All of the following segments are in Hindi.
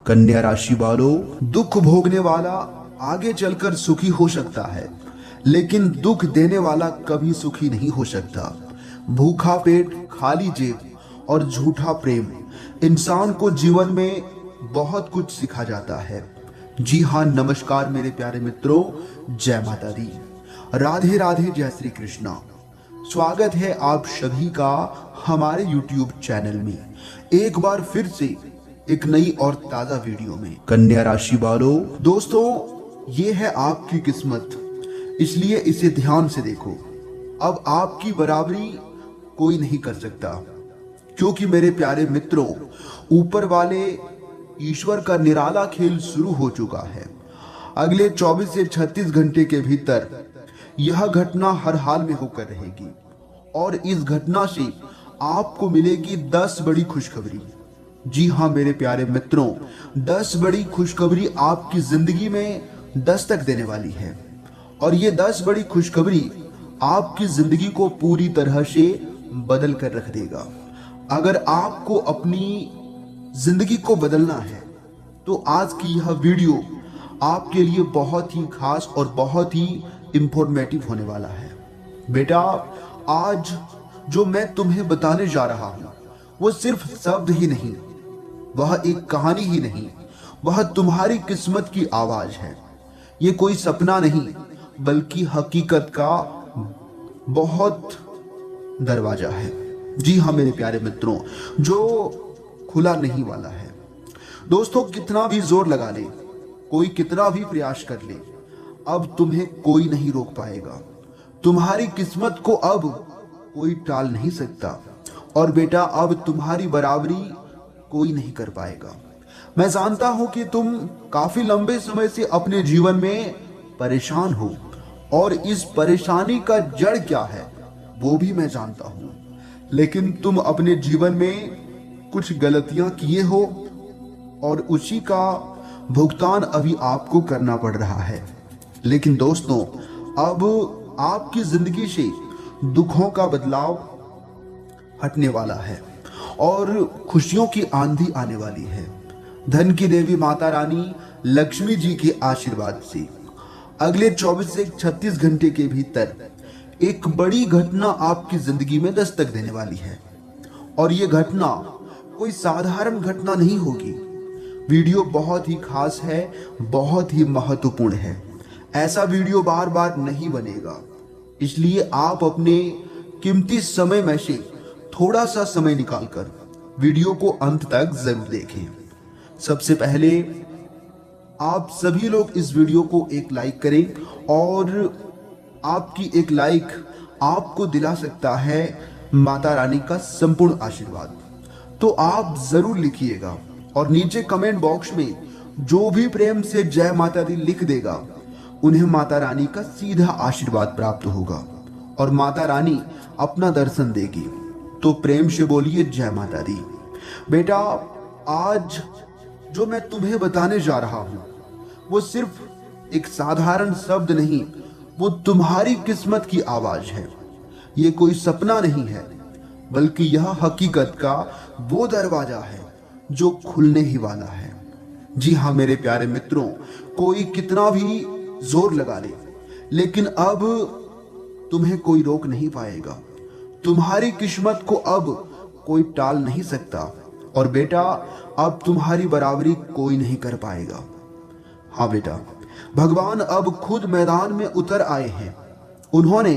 कन्या राशि वालों, दुख भोगने वाला आगे चलकर सुखी हो सकता है, लेकिन दुख देने वाला कभी सुखी नहीं हो सकता। भूखा पेट, खाली जेब और झूठा प्रेम इंसान को जीवन में बहुत कुछ सिखा जाता है। जी हाँ, नमस्कार मेरे प्यारे मित्रों, जय माता दी, राधे राधे, जय श्री कृष्णा। स्वागत है आप सभी का हमारे YouTube चैनल में एक बार फिर से एक नई और ताजा वीडियो में। कन्या राशि वालों, दोस्तों, ये है आपकी किस्मत, इसलिए इसे ध्यान से देखो। अब आपकी बराबरी कोई नहीं कर सकता, क्योंकि मेरे प्यारे मित्रों, ऊपर वाले ईश्वर का निराला खेल शुरू हो चुका है। अगले 24 से 36 घंटे के भीतर यह घटना हर हाल में होकर रहेगी और इस घटना से आपको मिलेगी 10 बड़ी खुशखबरी। जी हाँ मेरे प्यारे मित्रों, 10 बड़ी खुशखबरी आपकी जिंदगी में दस्तक देने वाली है और ये 10 बड़ी खुशखबरी आपकी जिंदगी को पूरी तरह से बदल कर रख देगा। अगर आपको अपनी जिंदगी को बदलना है तो आज की यह वीडियो आपके लिए बहुत ही खास और बहुत ही इंफॉर्मेटिव होने वाला है। बेटा, आज जो मैं तुम्हें बताने जा रहा हूं वो सिर्फ शब्द ही नहीं, वह एक कहानी ही नहीं, वह तुम्हारी किस्मत की आवाज है। ये कोई सपना नहीं, बल्कि हकीकत का बहुत दरवाजा है। जी हाँ मेरे प्यारे मित्रों, जो खुला नहीं वाला है। दोस्तों, कितना भी जोर लगा ले, कोई कितना भी प्रयास कर ले, अब तुम्हें कोई नहीं रोक पाएगा। तुम्हारी किस्मत को अब कोई टाल नहीं सकता और बेटा, अब तुम्हारी बराबरी कोई नहीं कर पाएगा। मैं जानता हूं कि तुम काफी लंबे समय से अपने जीवन में परेशान हो और इस परेशानी का जड़ क्या है वो भी मैं जानता हूं, लेकिन तुम अपने जीवन में कुछ गलतियां किए हो और उसी का भुगतान अभी आपको करना पड़ रहा है। लेकिन दोस्तों, अब आपकी जिंदगी से दुखों का बदलाव हटने वाला है और खुशियों की आंधी आने वाली है। धन की देवी माता रानी लक्ष्मी जी के आशीर्वाद से अगले 24 से 36 घंटे के भीतर एक बड़ी घटना आपकी जिंदगी में दस्तक देने वाली है और ये घटना कोई साधारण घटना नहीं होगी। वीडियो बहुत ही खास है, बहुत ही महत्वपूर्ण है। ऐसा वीडियो बार बार नहीं बनेगा, इसलिए आप अपने कीमती समय में से थोड़ा सा समय निकालकर वीडियो को अंत तक जरूर देखें। सबसे पहले आप सभी लोग इस वीडियो को एक लाइक करें और आपकी एक लाइक आपको दिला सकता है माता रानी का संपूर्ण आशीर्वाद। तो आप जरूर लिखिएगा और नीचे कमेंट बॉक्स में जो भी प्रेम से जय माता दी लिख देगा, उन्हें माता रानी का सीधा आशीर्वाद प्राप्त होगा और माता रानी अपना दर्शन देगी। तो प्रेम से बोलिए जय माता दी। बेटा, आज जो मैं तुम्हें बताने जा रहा हूं वो सिर्फ एक साधारण शब्द नहीं, वो तुम्हारी किस्मत की आवाज है। ये कोई सपना नहीं है, बल्कि यह हकीकत का वो दरवाजा है जो खुलने ही वाला है। जी हाँ मेरे प्यारे मित्रों, कोई कितना भी जोर लगा ले, लेकिन अब तुम्हें कोई रोक नहीं पाएगा। तुम्हारी किस्मत को अब कोई टाल नहीं सकता और बेटा, अब तुम्हारी बराबरी कोई नहीं कर पाएगा। हाँ बेटा, भगवान अब खुद मैदान में उतर आए हैं। उन्होंने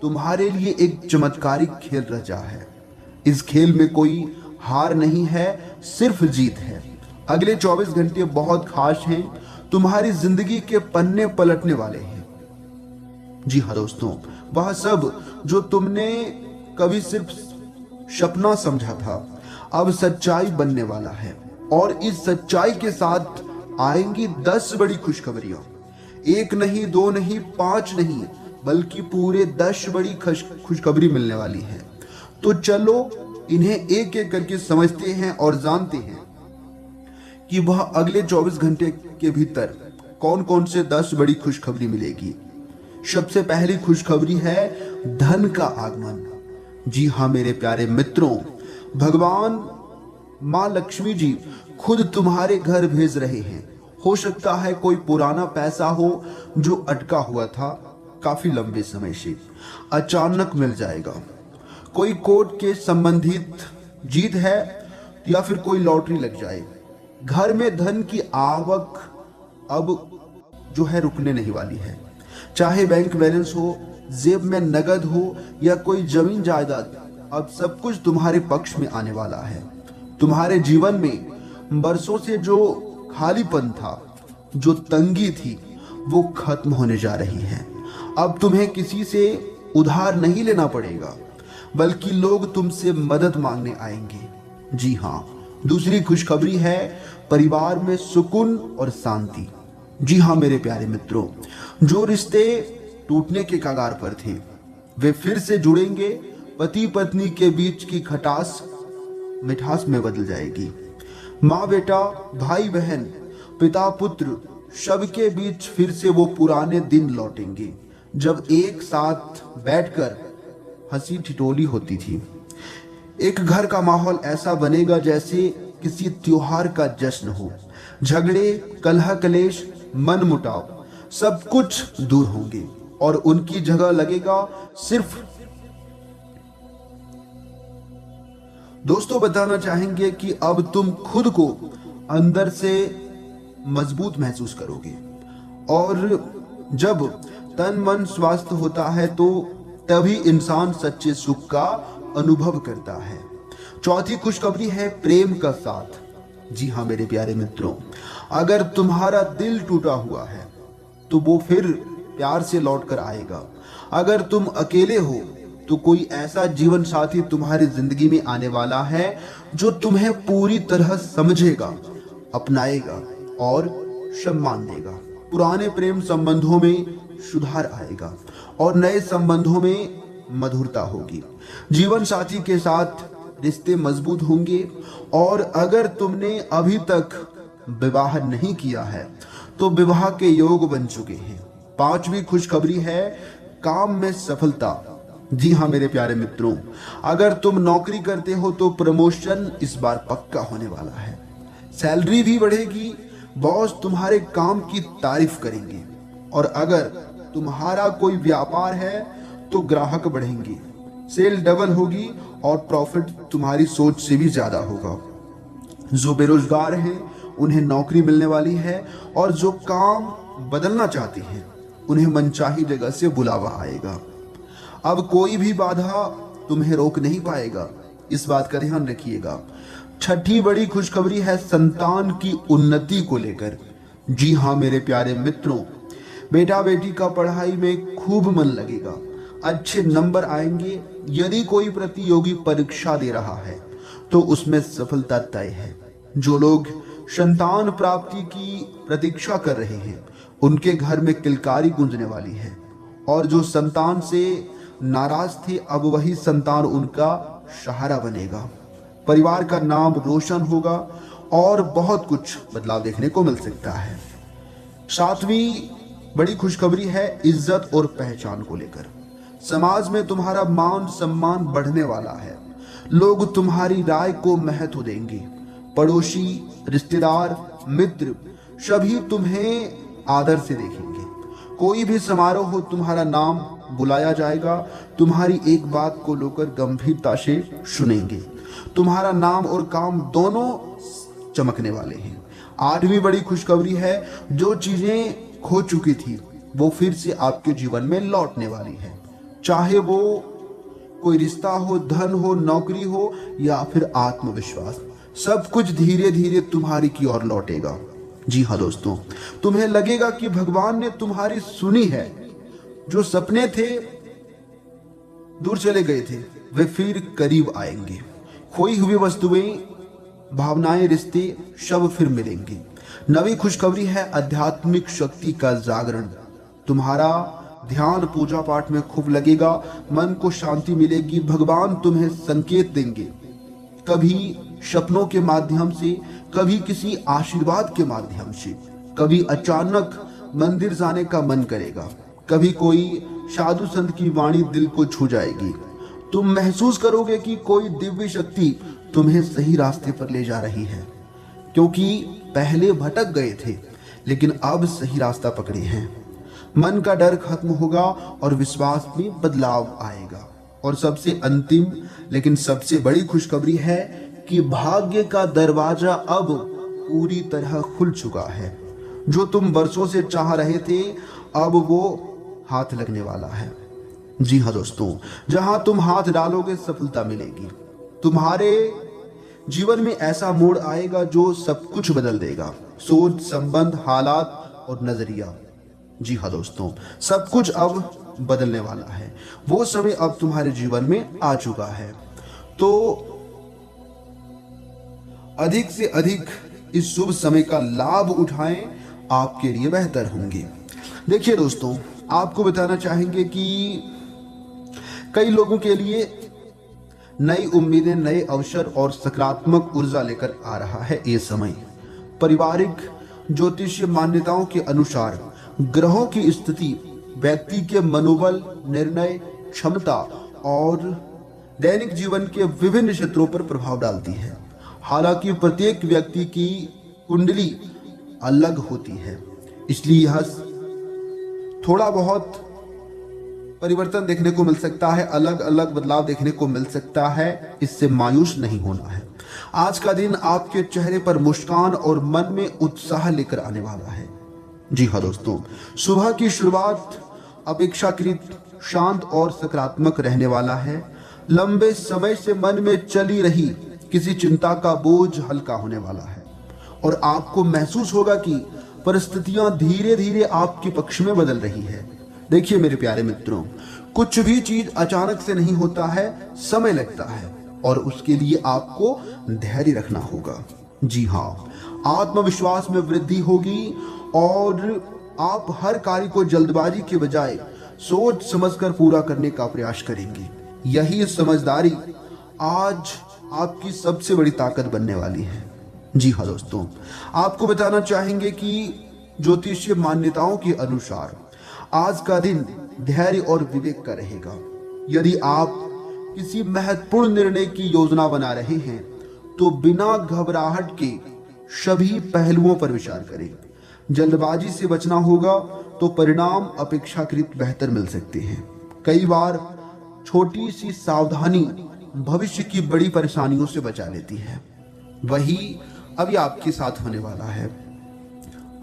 तुम्हारे लिए एक चमत्कारिक खेल रचा है। इस खेल में कोई हार नहीं है, सिर्फ जीत है। अगले 24 घंटे बहुत खास हैं, तुम्हारी जिंदगी के पन्ने पलटने वाले हैं। जी हाँ दोस्तों, वह सब जो तुमने कभी सिर्फ सपना समझा था अब सच्चाई बनने वाला है और इस सच्चाई के साथ आएंगी 10 बड़ी खुशखबरियां। एक नहीं, दो नहीं, 5 नहीं, बल्कि पूरे 10 बड़ी खुशखबरी मिलने वाली है। तो चलो इन्हें एक एक करके समझते हैं और जानते हैं कि वह अगले 24 घंटे के भीतर कौन कौन से 10 बड़ी खुशखबरी मिलेगी। सबसे पहली खुशखबरी है धन का आगमन। जी हाँ मेरे प्यारे मित्रों, भगवान माँ लक्ष्मी जी खुद तुम्हारे घर भेज रहे हैं। हो सकता है कोई पुराना पैसा हो जो अटका हुआ था काफी लंबे समय से, अचानक मिल जाएगा। कोई कोर्ट के संबंधित जीत है या फिर कोई लॉटरी लग जाए। घर में धन की आवक अब जो है रुकने नहीं वाली है। चाहे बैंक बैलेंस हो, जेब में नगद हो या कोई जमीन जायदाद, अब सब कुछ तुम्हारे पक्ष में आने वाला है। तुम्हारे जीवन में बरसों से जो खालीपन था, जो तंगी थी, वो खत्म होने जा रही है। अब तुम्हें किसी से उधार नहीं लेना पड़ेगा, बल्कि लोग तुमसे मदद मांगने आएंगे। जी हाँ, दूसरी खुशखबरी है परिवार में सुकून और शांति। जी हाँ मेरे प्यारे मित्रों, जो रिश्ते टूटने के कगार पर थे वे फिर से जुड़ेंगे। पति पत्नी के बीच की खटास मिठास में बदल जाएगी। माँ बेटा, भाई बहन, पिता पुत्र, सबके बीच फिर से वो पुराने दिन लौटेंगे जब एक साथ बैठकर हंसी ठिठोली होती थी। एक घर का माहौल ऐसा बनेगा जैसे किसी त्योहार का जश्न हो। झगड़े, कलह कलेश, मन मुटाव सब कुछ दूर होंगे और उनकी जगह लगेगा सिर्फ दोस्तों। बताना चाहेंगे कि अब तुम खुद को अंदर से मजबूत महसूस करोगे और जब तन मन स्वस्थ होता है तो तभी इंसान सच्चे सुख का अनुभव करता है। चौथी खुशखबरी है प्रेम का साथ। जी हाँ मेरे प्यारे मित्रों, अगर तुम्हारा दिल टूटा हुआ है तो वो फिर प्यार से लौट कर आएगा। अगर तुम अकेले हो तो कोई ऐसा जीवन साथी तुम्हारी जिंदगी में आने वाला है जो तुम्हें पूरी तरह समझेगा, अपनाएगा और सम्मान देगा। पुराने प्रेम संबंधों में सुधार आएगा और नए संबंधों में मधुरता होगी। जीवन साथी के साथ रिश्ते मजबूत होंगे और अगर तुमने अभी तक विवाह नहीं किया है तो विवाह के योग बन चुके हैं। पांचवी खुशखबरी है काम में सफलता। जी हाँ मेरे प्यारे मित्रों, अगर तुम नौकरी करते हो तो प्रमोशन इस बार पक्का होने वाला है। सैलरी भी बढ़ेगी, बॉस तुम्हारे काम की तारीफ करेंगे और अगर तुम्हारा कोई व्यापार है तो ग्राहक बढ़ेंगे, सेल डबल होगी और प्रॉफिट तुम्हारी सोच से भी ज्यादा होगा। जो बेरोजगार हैं उन्हें नौकरी मिलने वाली है और जो काम बदलना चाहते हैं उन्हें मनचाही जगह से बुलावा आएगा। अब कोई भी बाधा तुम्हें रोक नहीं पाएगा, इस बात का ध्यान रखिएगा। छठी बड़ी खुशखबरी है संतान की उन्नति को लेकर। जी हाँ मेरे प्यारे मित्रों, बेटा बेटी का पढ़ाई में खूब मन लगेगा, अच्छे नंबर आएंगे। यदि कोई प्रतियोगी परीक्षा दे रहा है तो उसमें सफलता तय है। जो लोग संतान प्राप्ति की प्रतीक्षा कर रहे हैं उनके घर में किलकारी गूंजने वाली है और जो संतान से नाराज थे अब वही संतान उनका सहारा बनेगा। परिवार का नाम रोशन होगा और बहुत कुछ बदलाव देखने को मिल सकता है। सातवीं बड़ी खुशखबरी है इज्जत और पहचान को लेकर। समाज में तुम्हारा मान सम्मान बढ़ने वाला है। लोग तुम्हारी राय को महत्व देंगे। पड़ोसी, रिश्तेदार, मित्र सभी तुम्हें आदर से देखेंगे। कोई भी समारोह हो तुम्हारा नाम बुलाया जाएगा। तुम्हारी एक बात को लेकर गंभीरता से सुनेंगे। तुम्हारा नाम और काम दोनों चमकने वाले हैं। आठवीं बड़ी खुशखबरी है जो चीजें खो चुकी थी वो फिर से आपके जीवन में लौटने वाली है। चाहे वो कोई रिश्ता हो, धन हो, नौकरी हो या फिर आत्मविश्वास, सब कुछ धीरे धीरे तुम्हारी की ओर लौटेगा। जी हाँ दोस्तों, तुम्हें लगेगा कि भगवान ने तुम्हारी सुनी है। जो सपने थे दूर चले गए थे वे फिर करीब आएंगे। खोई हुई वस्तुएं, भावनाएं, रिश्ते सब फिर मिलेंगे। नवी खुशखबरी है आध्यात्मिक शक्ति का जागरण। तुम्हारा ध्यान पूजा पाठ में खूब लगेगा, मन को शांति मिलेगी। भगवान तुम्हें संकेत देंगे, कभी सपनों के माध्यम से, कभी किसी आशीर्वाद के माध्यम से, कभी अचानक मंदिर जाने का मन करेगा, कभी कोई साधु संत की वाणी दिल को छू जाएगी। तुम महसूस करोगे कि कोई दिव्य शक्ति तुम्हें सही रास्ते पर ले जा रही है, क्योंकि पहले भटक गए थे लेकिन अब सही रास्ता पकड़े हैं। मन का डर खत्म होगा और विश्वास में बदलाव आएगा। और सबसे अंतिम लेकिन सबसे बड़ी खुशखबरी है कि भाग्य का दरवाजा अब पूरी तरह खुल चुका है। जो तुम वर्षों से चाह रहे थे अब वो हाथ लगने वाला है। जी हाँ दोस्तों, जहां तुम हाथ डालोगे सफलता मिलेगी। तुम्हारे जीवन में ऐसा मोड़ आएगा जो सब कुछ बदल देगा, सोच, संबंध, हालात और नजरिया। जी हाँ दोस्तों, सब कुछ अब बदलने वाला है। वो समय अब तुम्हारे जीवन में आ चुका है। तो अधिक से अधिक इस शुभ समय का लाभ उठाएं, आपके लिए बेहतर होंगे। देखिए दोस्तों, आपको बताना चाहेंगे कि कई लोगों के लिए नई उम्मीदें, नए अवसर और सकारात्मक ऊर्जा लेकर आ रहा है ये समय। पारिवारिक ज्योतिषीय मान्यताओं के अनुसार ग्रहों की स्थिति व्यक्ति के मनोबल, निर्णय क्षमता और दैनिक जीवन के विभिन्न क्षेत्रों पर प्रभाव डालती है। हालांकि प्रत्येक व्यक्ति की कुंडली अलग होती है, इसलिए यह थोड़ा बहुत परिवर्तन देखने को मिल सकता है, अलग अलग बदलाव देखने को मिल सकता है। इससे मायूस नहीं होना है। आज का दिन आपके चेहरे पर मुस्कान और मन में उत्साह लेकर आने वाला है। जी हाँ दोस्तों, सुबह की शुरुआत अपेक्षाकृत शांत और सकारात्मक रहने वाला है। लंबे समय से मन में चली रही किसी चिंता का बोझ हल्का होने वाला है और आपको महसूस होगा कि परिस्थितियां धीरे धीरे आपके पक्ष में बदल रही है। देखिए मेरे प्यारे मित्रों, कुछ भी चीज अचानक से नहीं होता है, समय लगता है और उसके लिए आपको धैर्य रखना होगा। जी हाँ, आत्मविश्वास में वृद्धि होगी और आप हर कार्य को जल्दबाजी के बजाय सोच समझकर पूरा करने का प्रयास करेंगे। यही समझदारी आज आपकी सबसे बड़ी ताकत बनने वाली है। जी हाँ दोस्तों, आपको बताना चाहेंगे कि ज्योतिषीय मान्यताओं के अनुसार आज का दिन धैर्य और विवेक का रहेगा। यदि आप किसी महत्वपूर्ण निर्णय की योजना बना रहे हैं तो बिना घबराहट के सभी पहलुओं पर विचार करें। जल्दबाजी से बचना होगा तो परिणाम अपेक्षाकृत बेहतर मिल सकते हैं। कई बार छोटी सी सावधानी भविष्य की बड़ी परेशानियों से बचा लेती है। वही अभी आपके साथ होने वाला है।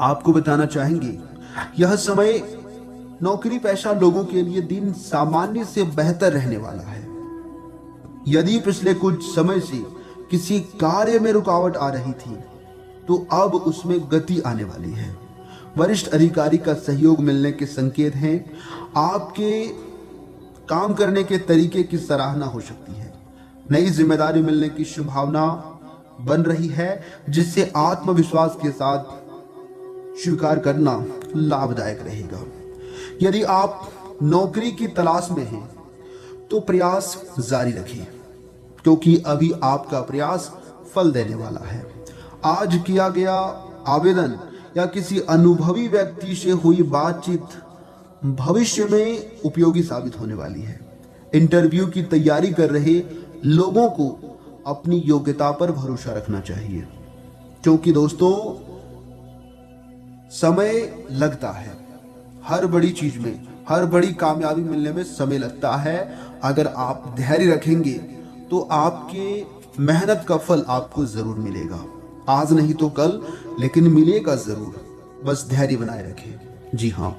आपको बताना चाहेंगे, यह समय नौकरी पेशा लोगों के लिए दिन सामान्य से बेहतर रहने वाला है। यदि पिछले कुछ समय से किसी कार्य में रुकावट आ रही थी तो अब उसमें गति आने वाली है। वरिष्ठ अधिकारी का सहयोग मिलने के संकेत हैं। आपके काम करने के तरीके की सराहना हो सकती है। नई जिम्मेदारी मिलने की संभावना बन रही है, जिससे आत्मविश्वास के साथ स्वीकार करना लाभदायक रहेगा। यदि आप नौकरी की तलाश में हैं तो प्रयास जारी रखें, क्योंकि अभी आपका प्रयास फल देने वाला है। आज किया गया आवेदन या किसी अनुभवी व्यक्ति से हुई बातचीत भविष्य में उपयोगी साबित होने वाली है। इंटरव्यू की तैयारी कर रहे लोगों को अपनी योग्यता पर भरोसा रखना चाहिए, क्योंकि दोस्तों समय लगता है। हर बड़ी चीज में, हर बड़ी कामयाबी मिलने में समय लगता है। अगर आप धैर्य रखेंगे तो आपके मेहनत का फल आपको जरूर मिलेगा। आज नहीं तो कल, लेकिन मिलेगा जरूर। बस धैर्य बनाए रखें। जी हाँ।